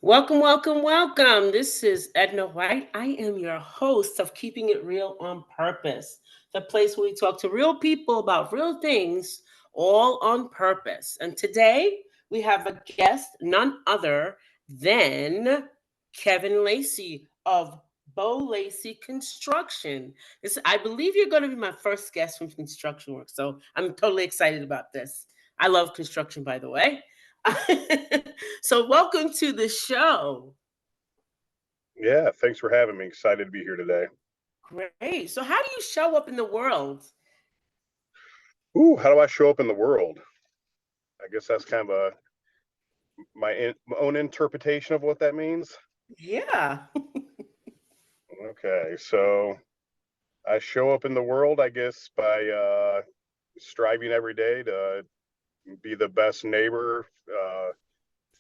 Welcome, welcome, welcome. This is Edna White. I am your host of Keeping It Real on Purpose, the place where we talk to real people about real things, all on purpose. And today we have a guest, none other than Kevin Lacy of Lacy Construction. I believe you're going to be my first guest from construction work, so I'm totally excited about this. I love construction, by the way. So, welcome to the show. Yeah, thanks for having me. Excited to be here today. Great. So, how do you show up in the world? Ooh, how do I show up in the world? I guess that's kind of my own interpretation of what that means. Yeah. Okay, so I show up in the world, I guess, by striving every day to be the best neighbor,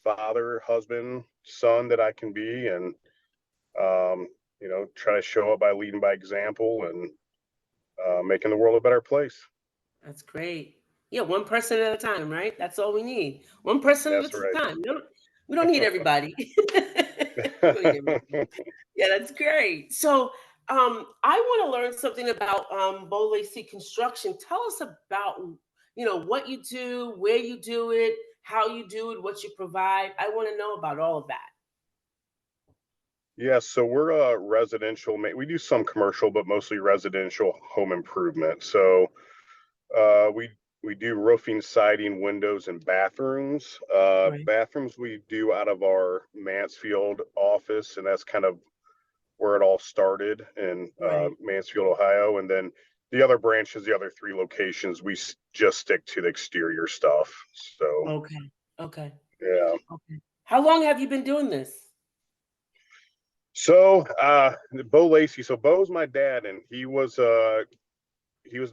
father, husband, son that I can be, and try to show up by leading by example and making the world a better place. That's great. Yeah, one person at a time, right? That's all we need. One person at That's a right. time. We don't need everybody. We don't need everybody. Yeah, that's great. So, I want to learn something about Lacy Construction. Tell us about, what you do, where you do it, how you do it, what you provide. I want to know about all of that. Yeah, so we're a residential. We do some commercial, but mostly residential home improvement. So we do roofing, siding, windows, and bathrooms. Right. Bathrooms we do out of our Mansfield office, and that's kind of where it all started in Right. Mansfield, Ohio. And then the other branches, the other three locations, just stick to the exterior stuff. So Okay. Okay. yeah. Okay. How long have you been doing this? So Bo Lacy. So Bo's my dad, and he was an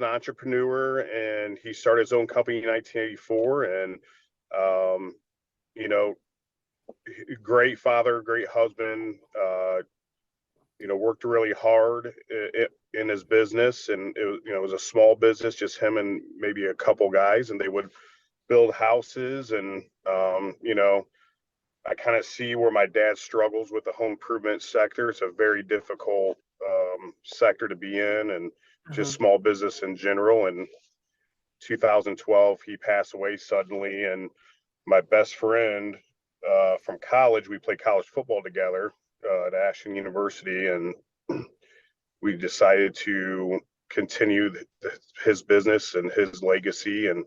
entrepreneur and he started his own company in 1984 and um, you know great father, great husband, worked really hard in his business, and it was a small business, just him and maybe a couple guys, and they would build houses. And I kind of see where my dad struggles with the home improvement sector. It's a very difficult sector to be in, and just Uh-huh. small business in general. And 2012, he passed away suddenly, and my best friend from college, we played college football together at Ashland University, and we decided to continue his business and his legacy, and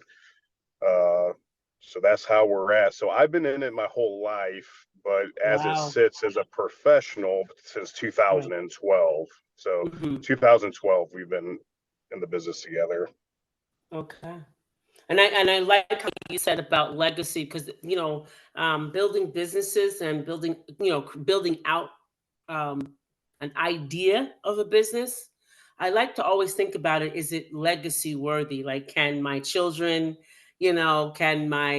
uh, so that's how we're at. So I've been in it my whole life, but as it Wow. sits as a professional since Right. 2012. So Hmm. 2012, we've been in the business together. Okay. And I like how you said about legacy because building businesses and building out um, an idea of a business. I like to always think about it: is it legacy worthy? Like, can my children, can my,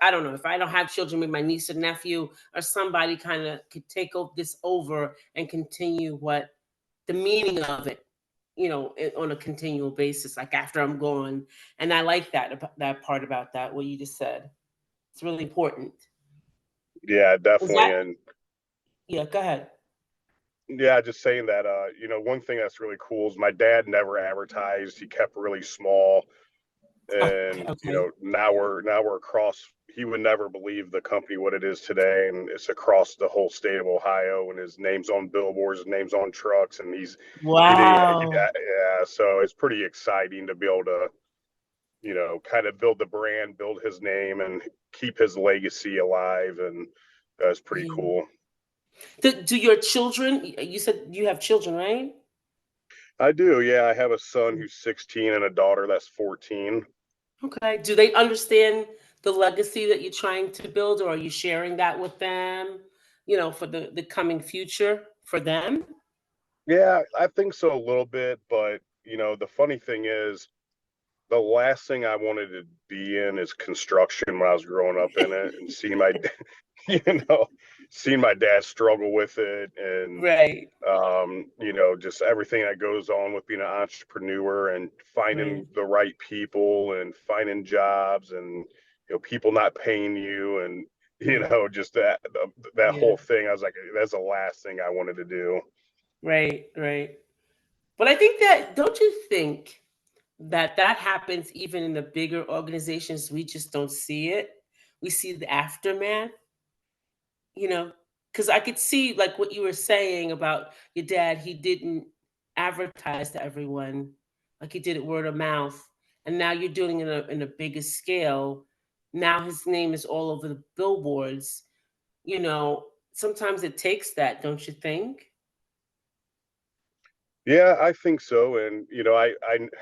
I don't know, if I don't have children, maybe my niece or nephew or somebody kind of could take this over and continue what the meaning of it, on a continual basis, like after I'm gone. And I like that part about that, what you just said. It's really important. Yeah, Is definitely. that And Yeah, go ahead. yeah, just saying that, one thing that's really cool is my dad never advertised. He kept really small. Okay, And, okay. now we're across, he would never believe the company, what it is today. And it's across the whole state of Ohio, and his name's on billboards, his name's on trucks, and Wow. yeah. So it's pretty exciting to be able to, kind of build the brand, build his name, and keep his legacy alive. And that's pretty Yeah. cool. Do your children, you said you have children, right? I do. Yeah. I have a son who's 16 and a daughter that's 14. Okay. Do they understand the legacy that you're trying to build, or are you sharing that with them, for the coming future for them? Yeah, I think so a little bit. But, the funny thing is, the last thing I wanted to be in is construction when I was growing up in it, and seeing you know, seeing my dad struggle with it, and Right. just everything that goes on with being an entrepreneur and finding Right. the right people and finding jobs, and people not paying you, and Mhm. just that Yeah. whole thing. I was like, that's the last thing I wanted to do. Right, right. But I think that don't you think that that happens even in the bigger organizations? We just don't see it. We see the aftermath, you know, because I could see like what you were saying about your dad. He didn't advertise to everyone, like he did it word of mouth, and now you're doing it in a bigger scale. Now his name is all over the billboards. You know, sometimes it takes that, don't you think? Yeah, I think so. And, I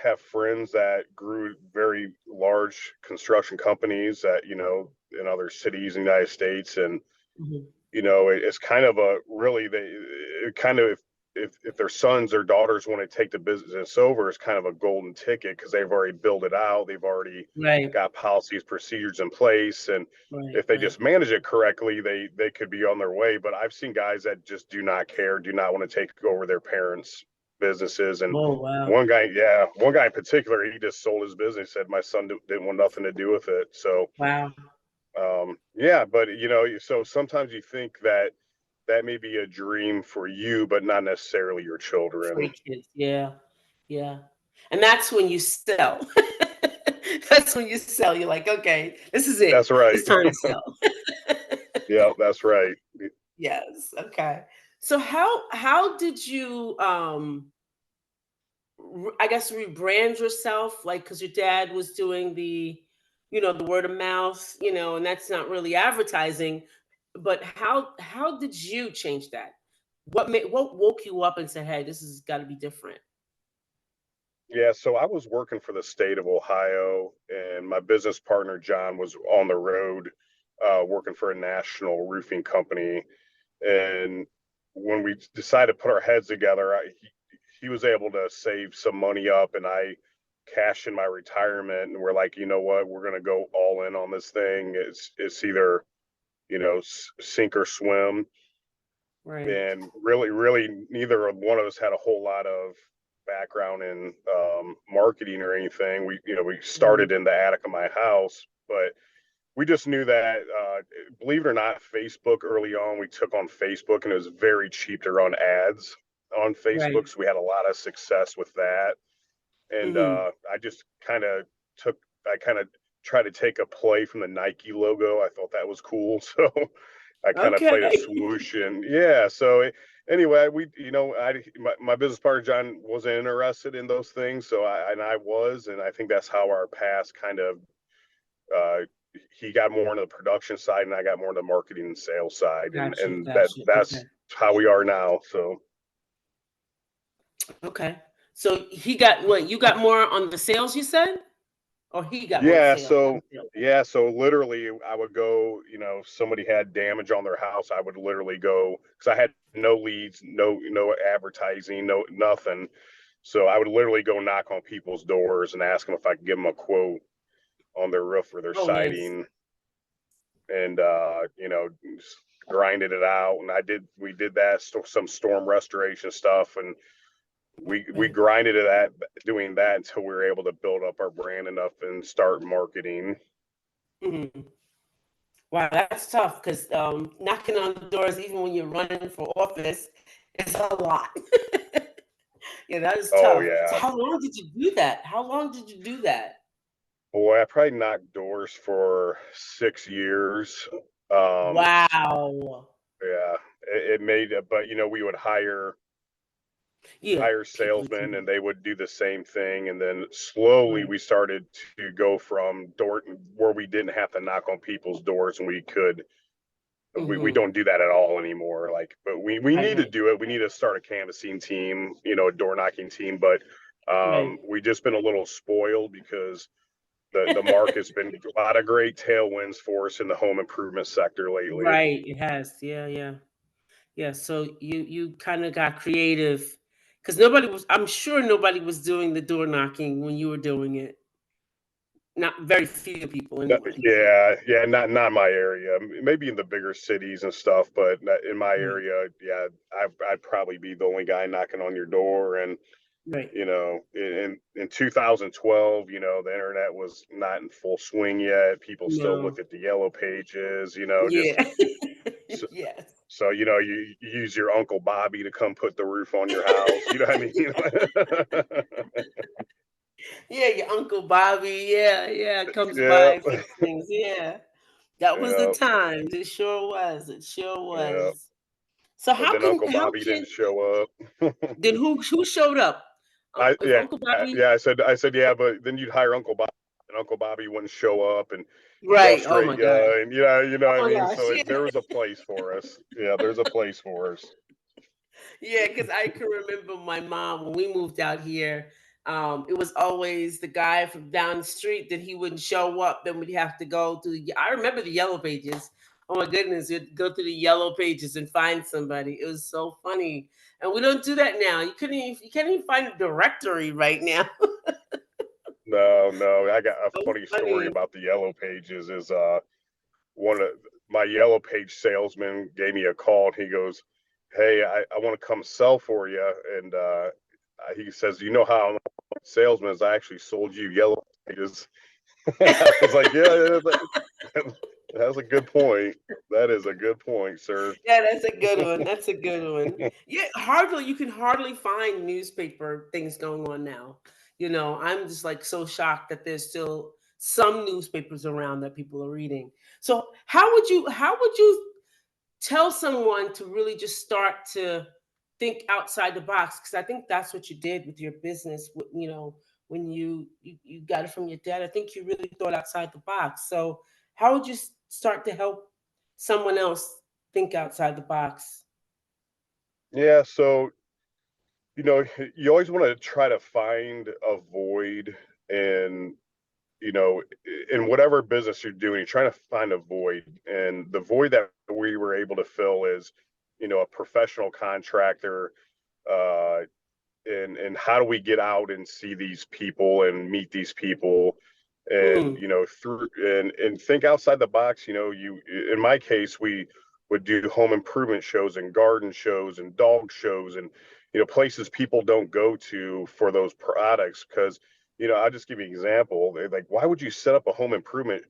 have friends that grew very large construction companies that, in other cities in the United States. And, Mhm. it's kind of a really, it kind of, if their sons or daughters want to take the business over, it's kind of a golden ticket because they've already built it out. They've already Right, got policies, procedures in place. And right, if they right. just manage it correctly, they could be on their way. But I've seen guys that just do not care, do not want to take over their parents' businesses. And Oh, wow. one guy in particular, he just sold his business, said my son didn't want nothing to do with it. So, Wow. yeah, but so sometimes you think that may be a dream for you, but not necessarily your For children. your kids, yeah, yeah. And that's when you sell. That's when you sell. You're like, "Okay, this is That's it. right. It's time to sell." Yeah, that's right. Yes, okay. So how did you, I guess rebrand yourself, like, because your dad was doing the word of mouth, and that's not really advertising, but how did you change that? What woke you up and said, "Hey, this has gotta be different?" Yeah, so I was working for the state of Ohio, and my business partner John was on the road, working for a national roofing company. And when we decided to put our heads together, he was able to save some money up, and I cashed in my retirement. And we're like, you know what, we're going to go all in on this thing. It's either sink or swim. Right. And really, really, neither of one of us had a whole lot of background in marketing or anything. We Mhm. started in the attic of my house, but we just knew that, believe it or not, Facebook early on, we took on Facebook, and it was very cheap to run ads on Right. Facebook. So we had a lot of success with that. And Mhm. I just took, I kind of tried to take a play from the Nike logo. I thought that was cool. So I kind of Okay. played a swoosh. And yeah. So anyway, my business partner, John, wasn't interested in those things. So I was, and I think that's how our paths kind of, uh, he got more into the production side, and I got more into the marketing and sales side, and Gotcha, gotcha. that's Okay. how we are now. So Okay. So he got what? You got more on the sales, you said? Or he got more yeah, sales on so the sales? yeah, so literally, I would go. If somebody had damage on their house, I would literally go because I had no leads, no advertising, no nothing. So I would literally go knock on people's doors and ask them if I could give them a quote on their roof or their Oh, nice. siding, and grinded it out. And we did that, some storm restoration stuff, and we Right. grinded it at doing that until we were able to build up our brand enough and start marketing. Mhm. Wow, that's tough because knocking on the doors, even when you're running for office, is a lot. Yeah, that is Oh tough. So yeah, how long did you do that? How long did you do that? boy, I probably knocked doors for 6 years. um Wow. yeah, it made it. But we would Yeah, hire people salesmen, do. and they would do the same thing. And then slowly Right. we started to go from door where we didn't have to knock on people's doors, and we Mhm. don't do that at all anymore. Like, but we Right, need to right, do it. We need to start a canvassing team, a door knocking team. But right. we just been a little spoiled because the market's been a lot of great tailwinds for us in the home improvement sector lately. Right, it has. Yeah, yeah. Yeah, so you kinda got creative because I'm sure nobody was doing the door knocking when you were doing it. Not very few people anyway. Yeah, yeah, not my area. Maybe in the bigger cities and stuff, but in my Right. area, yeah, I'd probably be the only guy knocking on your door. And Right. In 2012, the internet was not in full swing yet. People still look No. at the yellow pages, just Yeah. so, Yes. so you use your Uncle Bobby to come put the roof on your house. You know what I mean? Yeah, your Uncle Bobby. Yeah, yeah, comes by Yeah, and fix things. Yeah. That was the yeah, times. It sure was. It sure yeah. was. So But then Uncle how Bobby can didn't show up. then who showed up? If Yeah, Uncle Bobby. yeah. I said, yeah, but then you'd hire Uncle Bobby, and Uncle Bobby wouldn't show up and Right. Oh my frustrate God. you, and you know what Oh I my mean. gosh. So Yeah. there was a place for us. Yeah, there's a place for us. Yeah, because I can remember my mom when we moved out here. It was always the guy from down the street that he wouldn't show up. Then we'd have to go to. I remember the yellow pages. Oh my goodness, you'd go through the yellow pages and find somebody. It was so funny, and we don't do that now. You can't even find a directory right now. No, no, I got a So funny story funny. about the yellow pages. Is one of my yellow page salesmen gave me a call, and he goes, "Hey, I want to come sell for you," and he says, "You know how I'm a salesman is I actually sold you yellow pages." I was like, yeah, that's a good point. That is a good point, sir. Yeah, that's a good one. That's a good one. Yeah, hardly you can hardly find newspaper things going on now. I'm just like so shocked that there's still some newspapers around that people are reading. So how would you tell someone to really just start to think outside the box? Because I think that's what you did with your business. When you got it from your dad, I think you really thought outside the box. So how would you start to help someone else think outside the box? Yeah, so you know, you always want to try to find a void in you know in whatever business you're doing. You're trying to find a void, and the void that we were able to fill is a professional contractor. Uh, and how do we get out and see these people and meet these people, and Mm, through and think outside the box. You in my case, we would do home improvement shows and garden shows and dog shows, and places people don't go to for those products. Because I'll just give you an example. They're like, why would you set up a home improvement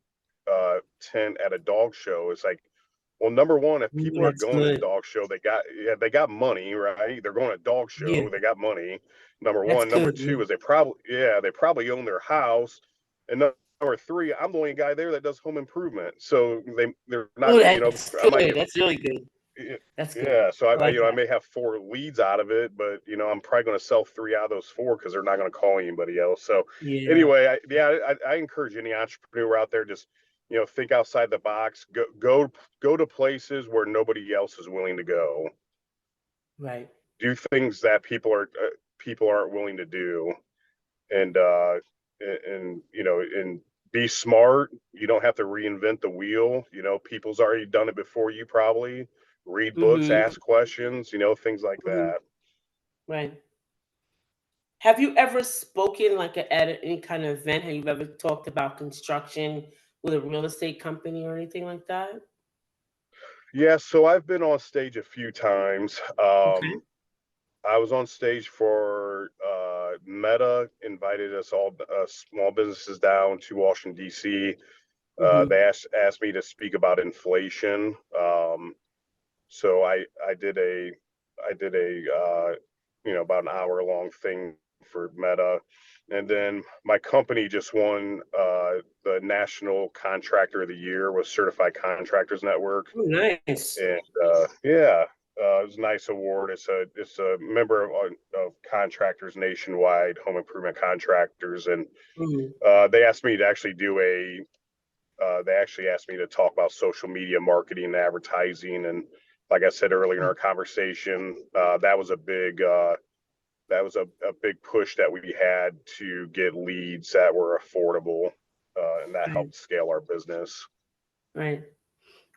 tent at a dog show? It's like, well, number one, if people are that's going to the good. dog show, they got money, right? They're going to a dog Yeah, show, they got money. Number that's one. Number good. Yeah. two is they probably own their house. And number three, I'm the only guy there that does home improvement. So they're not, Oh, that's I might good. get That's really good. That's good. yeah. So I like I that. may have four leads out of it, but I'm probably going to sell three out of those four because they're not going to call anybody else. So Yeah. anyway, I encourage any entrepreneur out there, just think outside the box. Go to places where nobody else is willing to go. Right. Do things that people aren't willing to do, and and be smart. You don't have to reinvent the wheel. People's already done it before you, probably. Read books, Mm-hmm. ask questions, things like Hmm. that. Right. Have you ever spoken like at any kind of event? Have you ever talked about construction with a real estate company or anything like that? Yeah, so I've been on stage a few times. Okay. I was on stage for Meta invited us all small businesses down to Washington D.C. They Hmm. asked me to speak about inflation. So I did a about an hour long thing for Meta, and then my company just won the National Contractor of the Year with Certified Contractors Network, Oh, nice. and yeah, it was a nice award. It's a member of contractors nationwide, home improvement contractors, and Mhm. they asked me to actually do a they actually asked me to talk about social media marketing and advertising. And like I said earlier in our conversation, that was a big push that we had to get leads that were affordable, and that Right. helped scale our business. Right.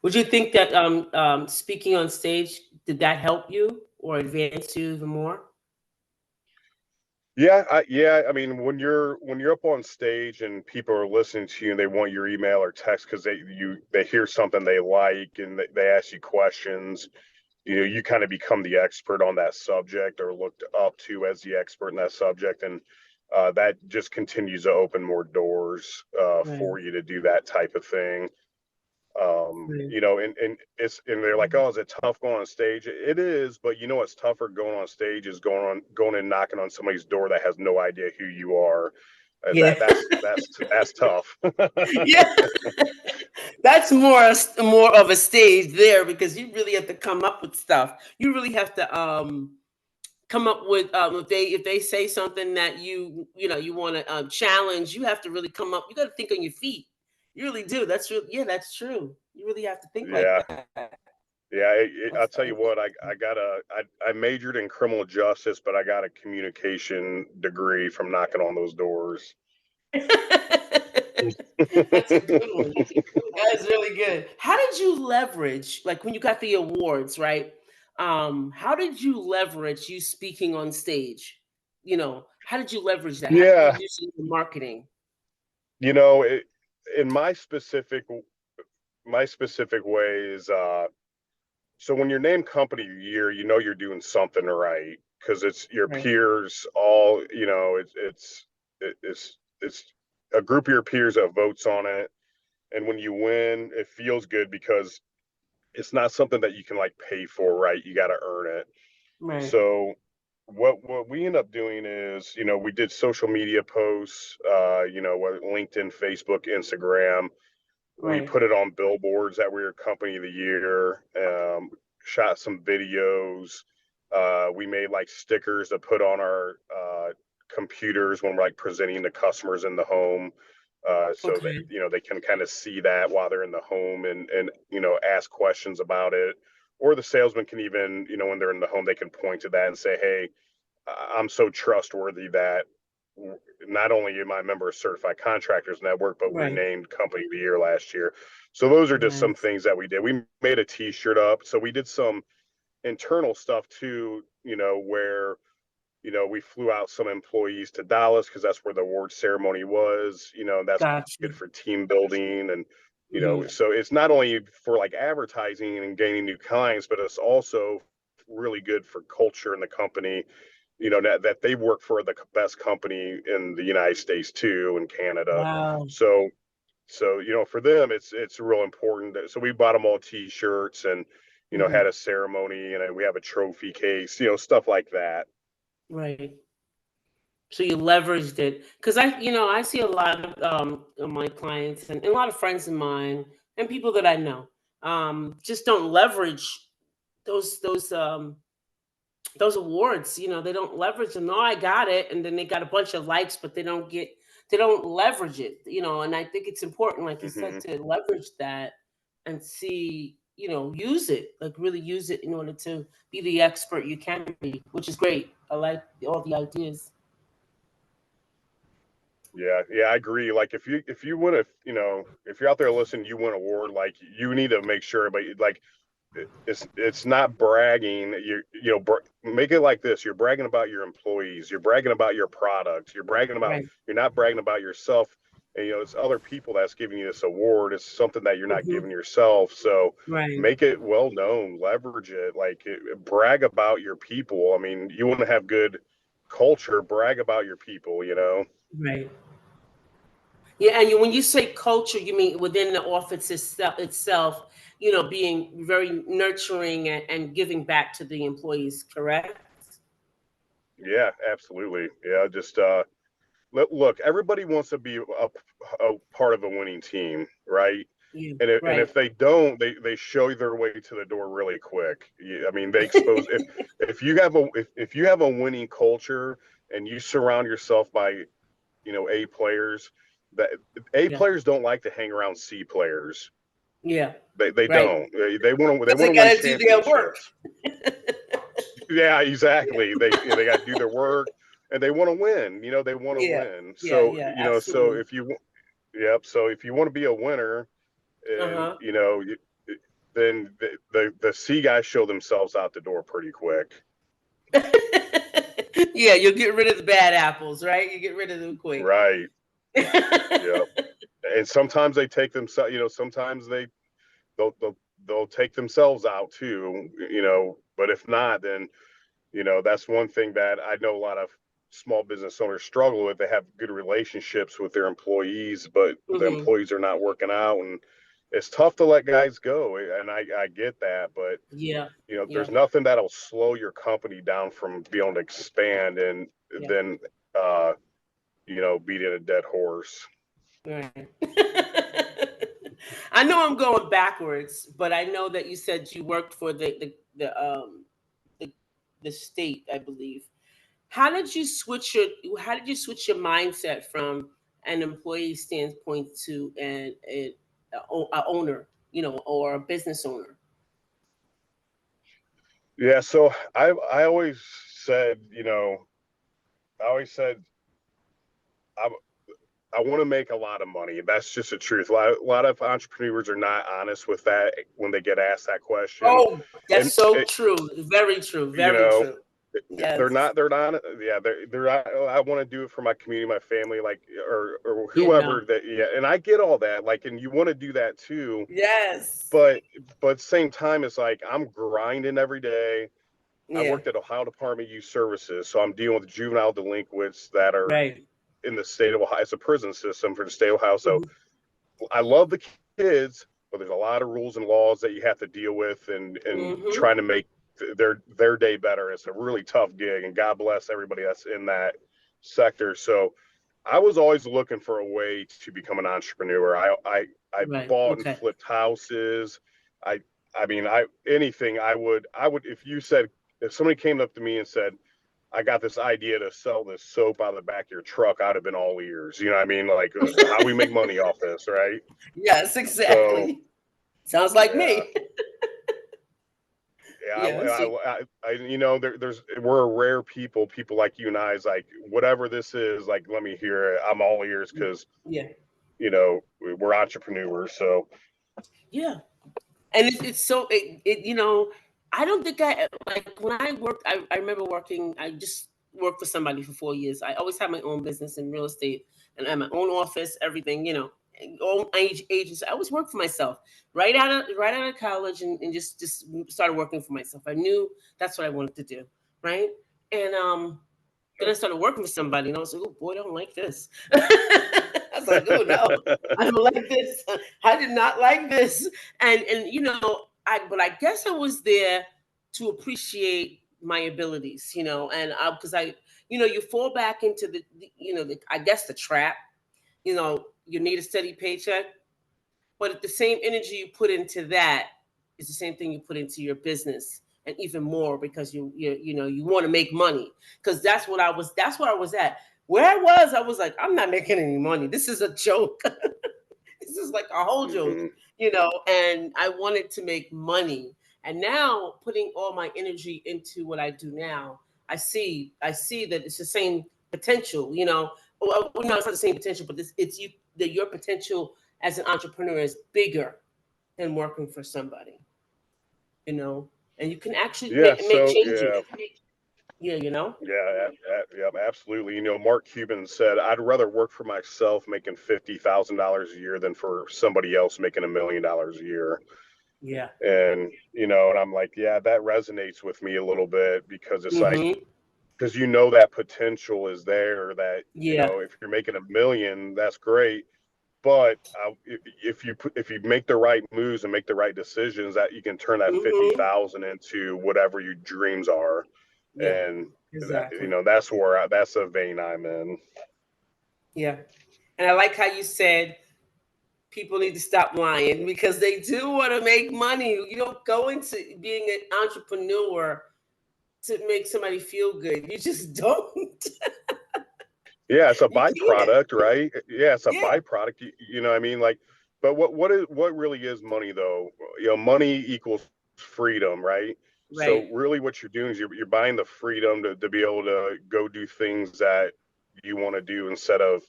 Would you think that speaking on stage did that help you or advance you even more? Yeah. I mean, when you're up on stage and people are listening to you and they want your email or text because they hear something they like, and they ask you questions. you kind of become the expert on that subject or looked up to as the expert in that subject. And that just continues to open more doors Right. for you to do that type of thing. Right. And they're like, oh, is it tough going on stage? It is, but what's tougher going on stage is going and knocking on somebody's door that has no idea who you are. Yeah. That's tough. Yeah. That's more of a stage there because you really have to come up with stuff. You really have to come up with if they say something that you want to challenge, you have to really come up. You got to think on your feet. You really do. That's true. Yeah, that's true. You really have to think like Yeah. that. Yeah, I'll That's tell you what, I majored in criminal justice, but I got a communication degree from knocking on those doors. That's a good one. That is really good. How did you leverage, like when you got the awards, right? How did you leverage you speaking on stage? How did you leverage that? How did you Yeah, use it in marketing? you know, it, in my specific ways, so when you're named company of the year, you're doing something right because it's your Right, peers all, it's a group of your peers that votes on it. And when you win, it feels good because it's not something that you can like pay for, right? You got to earn it. right, So what we end up doing is, we did social media posts, LinkedIn, Facebook, Instagram. We right. put it on billboards that we were company of the year. Shot some videos. We made like stickers to put on our computers when we're like presenting to customers in the home, so that Okay. they can kind of see that while they're in the home and ask questions about it. Or the salesman can even, when they're in the home, they can point to that and say, "Hey, I'm so trustworthy that not only am I a member of Certified Contractors Network, but we're Right. named Company of the Year last year." So those are just some Nice. things that we did. We made a T-shirt up. So we did some internal stuff too, where we flew out some employees to Dallas because that's where the award ceremony was. That's Gotcha. good for team building and Mhm. so it's not only for like advertising and gaining new clients, but it's also really good for culture in the company, that they work for the best company in the United States too, and Canada. Wow. So for them, it's real important. So we bought them all T-shirts and had Mhm. a ceremony and we have a trophy case, stuff like that. Right. So you leveraged it because I see a lot of my clients and a lot of friends of mine and people that I know just don't leverage those those um those awards. They don't leverage them. No, I got it, and then they got a bunch of likes, but they don't leverage it. And I think it's important, like you said, Hmm. to leverage that and see, use it, like really use it in order to be the expert you can be, which is great. I like all the ideas. Yeah, I agree. Like if you win if you're out there listening, you win an award, like you need to make sure, but like it's not bragging. Make it like this: you're bragging about your employees, you're bragging about your products, Right. you're not bragging about yourself. And it's other people that's giving you this award. It's something that you're not Mhm. giving yourself. So Right. make it well known, leverage it, like brag about your people. I mean, you want to have good culture, brag about your people. Right. Yeah, and when you say culture, you mean within the office itself, being very nurturing and giving back to the employees, correct? Yeah, absolutely. Yeah, just look, everybody wants to be a part of a winning team, right? Yeah, And if right. they don't, they show their way to the door really quick. I mean, they expose if you have a winning culture and you surround yourself by A players, that A Yeah, players don't like to hang around C players. yeah, They right. don't. They Because want they to win got to do their work. championships. Yeah, exactly. They got to do their work and they want to win. They want to Yeah, win. yeah, So, yeah, so absolutely. if you yep, so if you want to be a winner Uh and huh. then the C guys show themselves out the door pretty quick. Yeah, you'll get rid of the bad apples, right? You get rid of them quick. Right. Yep. And sometimes they take themselves, sometimes they'll they'll take themselves out too, but if not, then, that's one thing that I know a lot of small business owners struggle with. They have good relationships with their employees, but the Hmm. employees are not working out, and it's tough to let guys go. And I get that, but Yeah. there's Yeah. nothing that'll slow your company down from being able to expand and Yeah. then, beating a dead horse. Right. I know I'm going backwards, but I know that you said you worked for the, the state, I believe. How did you switch your mindset from an employee standpoint to a owner, or a business owner? Yeah, so I always said, I always said I I want to make a lot of money. That's just the truth. A lot of entrepreneurs are not honest with that when they get asked that question, Oh, that's and so true. Very true. you Very know, true. they're Yes. not. They're not. Yeah, they're not. I want to do it for my community, my family, like or Yeah. No. whoever that. Yeah, and I get all that. Like, and you want to do that too, Yes. but at the same time, it's like I'm grinding every day. I Yeah. worked at Ohio Department of Youth Services, so I'm dealing with juvenile delinquents that are Right. in the state of Ohio. It's a prison system for the state of Ohio. So Hmm. I love the kids, but there's a lot of rules and laws that you have to deal with, and Hmm. trying to make their day better. It's a really tough gig, and God bless everybody that's in that sector. So I was always looking for a way to become an entrepreneur. I Right. bought and Okay. flipped houses. I I mean, anything I would if somebody came up to me and said, I got this idea to sell this soap out of the back of your truck, I'd have been all ears. You know what I mean? Like, how we make money off this, right? Yes. So, Exactly. Sounds like yeah, me. yeah, Yeah. See. there's we're a rare people like you and I is like, whatever this is, like, let me hear it. I'm all ears because Yeah. we're entrepreneurs. So, Yeah. And it's so I don't think I like when I worked. I remember working. I just worked for somebody for 4 years. I always had my own business in real estate, and I had my own office, everything, own agency. I always worked for myself right out of college, and just started working for myself. I knew that's what I wanted to do, right? And then I started working for somebody, and I was like, oh boy, I don't like this. I was like, oh no, I don't like this. I did not like this. And but I guess I was there to appreciate my abilities, and because you fall back into I guess the trap. You need a steady paycheck, but if the same energy you put into that is the same thing you put into your business, and even more because you want to make money. Because that's where I was at. Where I was like, I'm not making any money. This is a joke. This is like a whole joke, mhm. and I wanted to make money. And now putting all my energy into what I do now, I see that it's the same potential. Well, no, it's not the same potential, but it's you that your potential as an entrepreneur is bigger than working for somebody, you know, and you can actually Yeah. make So, changes. yeah. Yeah. Yeah, yeah, absolutely. Mark Cuban said, "I'd rather work for myself making $50,000 a year than for somebody else making $1 million a year." Yeah. And I'm like, yeah, that resonates with me a little bit because it's like, Hmm. because that potential is there. That Yeah. if you're making $1 million, that's great. But if you make the right moves and make the right decisions, that you can turn that fifty Hmm. thousand into whatever your dreams are, Yeah. and Exactly. that's a vein I'm in. Yeah. And I like how you said people need to stop lying because they do want to make money. You don't go into being an entrepreneur to make somebody feel good. You just don't. Yeah, it's a You can't. byproduct, right? Yeah, it's a Yeah. byproduct. You know what I mean? Like, but what really is money though? Money equals freedom, right? So Right. really what you're doing is you're buying the freedom to be able to go do things that you want to do instead of,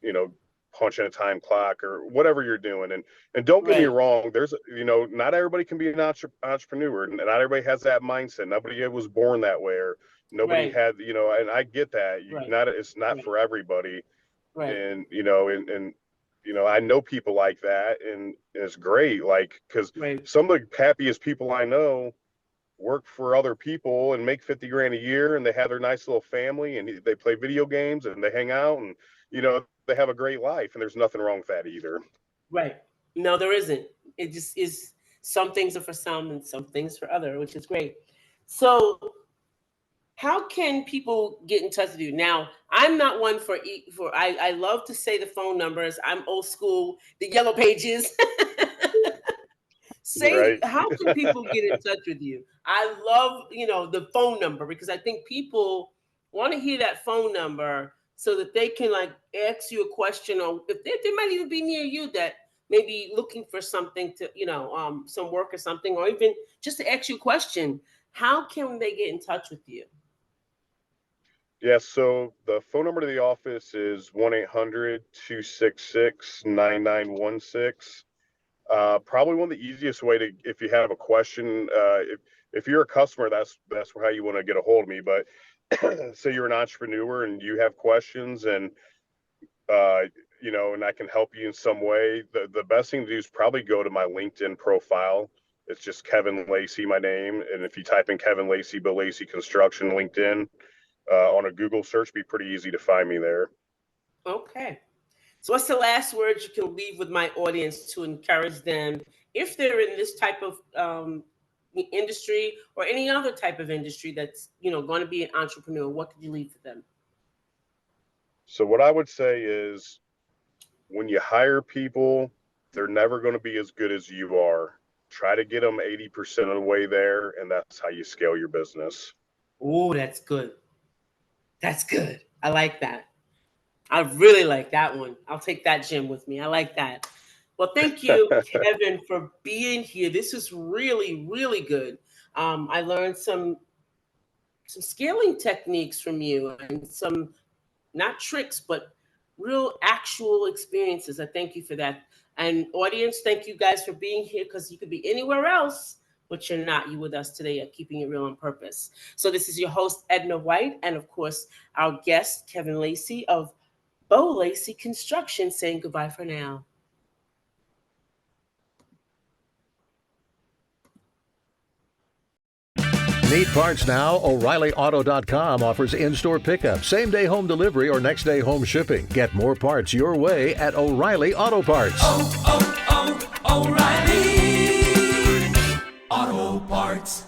you know, punching a time clock or whatever you're doing. And don't get me Right. wrong, there's not everybody can be an entrepreneur, and not everybody has that mindset. Nobody was born that way, or nobody Right. had, and I get that. Right. It's not Right. for everybody. Right. And I know people like that, and it's great. Like, because Right. some of the happiest people I know work for other people and make 50 grand a year, and they have their nice little family, and they play video games and they hang out, and they have a great life, and there's nothing wrong with that either. Right. No, there isn't. It just is. Some things are for some and some things for other, which is great. So how can people get in touch with you? Now, I'm not one for I love to say the phone numbers. I'm old school, the yellow pages. Say, Right. how can people get in touch with you? I love, the phone number, because I think people want to hear that phone number so that they can like ask you a question, or if they might even be near you that maybe looking for something to, some work or something, or even just to ask you a question. How can they get in touch with you? Yeah, so the phone number to the office is 1-800-266-9916. Probably one of the easiest way to, if you have a question, if you're a customer, that's how you want to get a hold of me. But say you're an entrepreneur and you have questions, and and I can help you in some way, the best thing to do is probably go to my LinkedIn profile. It's just Kevin Lacy, my name, and if you type in Kevin Lacy, but Lacy Construction LinkedIn on a Google search, be pretty easy to find me there. Okay. So, what's the last words you can leave with my audience to encourage them, if they're in this type of industry or any other type of industry that's going to be an entrepreneur? What could you leave for them? So what I would say is, when you hire people, they're never going to be as good as you are. Try to get them 80% of the way there, and that's how you scale your business. Oh, that's good. That's good. I like that. I really like that one. I'll take that gym with me. I like that. Well, thank you, Kevin, for being here. This is really, really good. I learned some scaling techniques from you, and some, not tricks, but real actual experiences. I thank you for that. And audience, thank you guys for being here, because you could be anywhere else, but you're not. You with us today at Keeping It Real on Purpose. So this is your host, Edna White, and of course, our guest, Kevin Lacy of Lacy Construction, saying goodbye for now. Need parts now? O'ReillyAuto.com offers in-store pickup, same-day home delivery, or next-day home shipping. Get more parts your way at O'Reilly Auto Parts. Oh, oh, oh, O'Reilly Auto Parts.